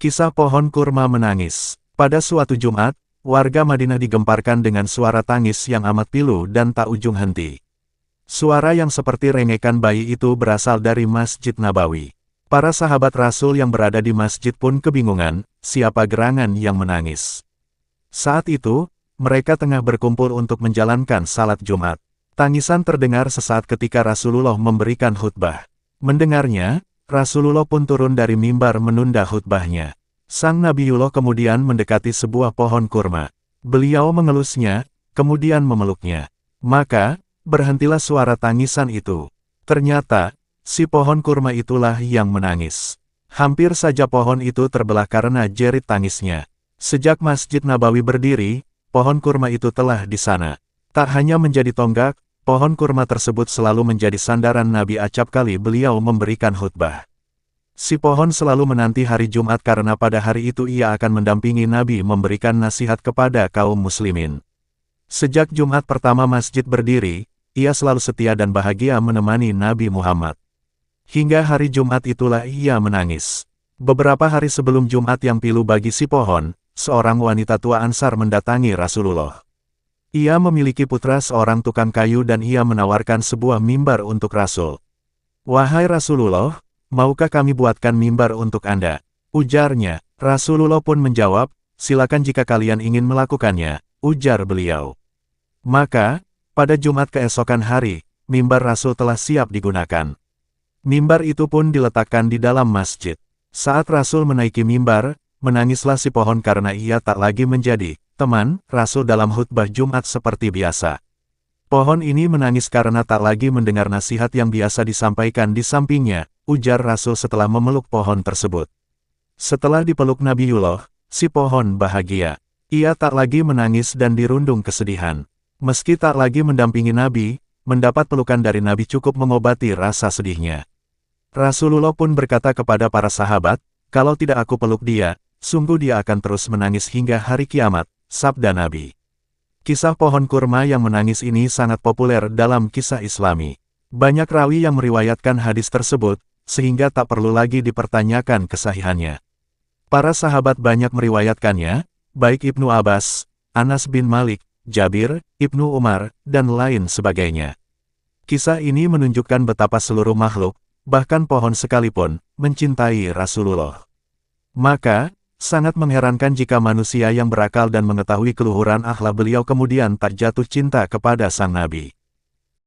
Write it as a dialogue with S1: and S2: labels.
S1: Kisah pohon kurma menangis. Pada suatu Jumat, warga Madinah digemparkan dengan suara tangis yang amat pilu dan tak ujung henti. Suara yang seperti rengekan bayi itu berasal dari Masjid Nabawi. Para sahabat Rasul yang berada di masjid pun kebingungan, siapa gerangan yang menangis. Saat itu, mereka tengah berkumpul untuk menjalankan salat Jumat. Tangisan terdengar sesaat ketika Rasulullah memberikan khutbah. Mendengarnya, Rasulullah pun turun dari mimbar menunda khutbahnya. Sang Nabiullah kemudian mendekati sebuah pohon kurma. Beliau mengelusnya, kemudian memeluknya. Maka, berhentilah suara tangisan itu. Ternyata, si pohon kurma itulah yang menangis. Hampir saja pohon itu terbelah karena jerit tangisnya. Sejak Masjid Nabawi berdiri, pohon kurma itu telah di sana. Tak hanya menjadi tonggak, pohon kurma tersebut selalu menjadi sandaran Nabi acap kali beliau memberikan khutbah. Si pohon selalu menanti hari Jumat karena pada hari itu ia akan mendampingi Nabi memberikan nasihat kepada kaum muslimin. Sejak Jumat pertama masjid berdiri, ia selalu setia dan bahagia menemani Nabi Muhammad. Hingga hari Jumat itulah ia menangis. Beberapa hari sebelum Jumat yang pilu bagi si pohon, seorang wanita tua Ansar mendatangi Rasulullah. Ia memiliki putra seorang tukang kayu dan ia menawarkan sebuah mimbar untuk Rasul. "Wahai Rasulullah, maukah kami buatkan mimbar untuk Anda?" ujarnya. Rasulullah pun menjawab, "Silakan jika kalian ingin melakukannya," ujar beliau. Maka, pada Jumat keesokan hari, mimbar Rasul telah siap digunakan. Mimbar itu pun diletakkan di dalam masjid. Saat Rasul menaiki mimbar, menangislah si pohon karena ia tak lagi menjadi teman Rasul dalam khutbah Jumat seperti biasa. Pohon ini menangis karena tak lagi mendengar nasihat yang biasa disampaikan di sampingnya, ujar Rasul setelah memeluk pohon tersebut. Setelah dipeluk Nabiullah, si pohon bahagia. Ia tak lagi menangis dan dirundung kesedihan. Meski tak lagi mendampingi Nabi, mendapat pelukan dari Nabi cukup mengobati rasa sedihnya. Rasulullah pun berkata kepada para sahabat, "Kalau tidak aku peluk dia, sungguh dia akan terus menangis hingga hari kiamat," sabda Nabi. Kisah pohon kurma yang menangis ini sangat populer dalam kisah Islami. Banyak rawi yang meriwayatkan hadis tersebut, sehingga tak perlu lagi dipertanyakan kesahihannya. Para sahabat banyak meriwayatkannya, baik Ibnu Abbas, Anas bin Malik, Jabir, Ibnu Umar, dan lain sebagainya. Kisah ini menunjukkan betapa seluruh makhluk, bahkan pohon sekalipun, mencintai Rasulullah. Maka, sangat mengherankan jika manusia yang berakal dan mengetahui keluhuran akhlak beliau kemudian tak jatuh cinta kepada sang Nabi.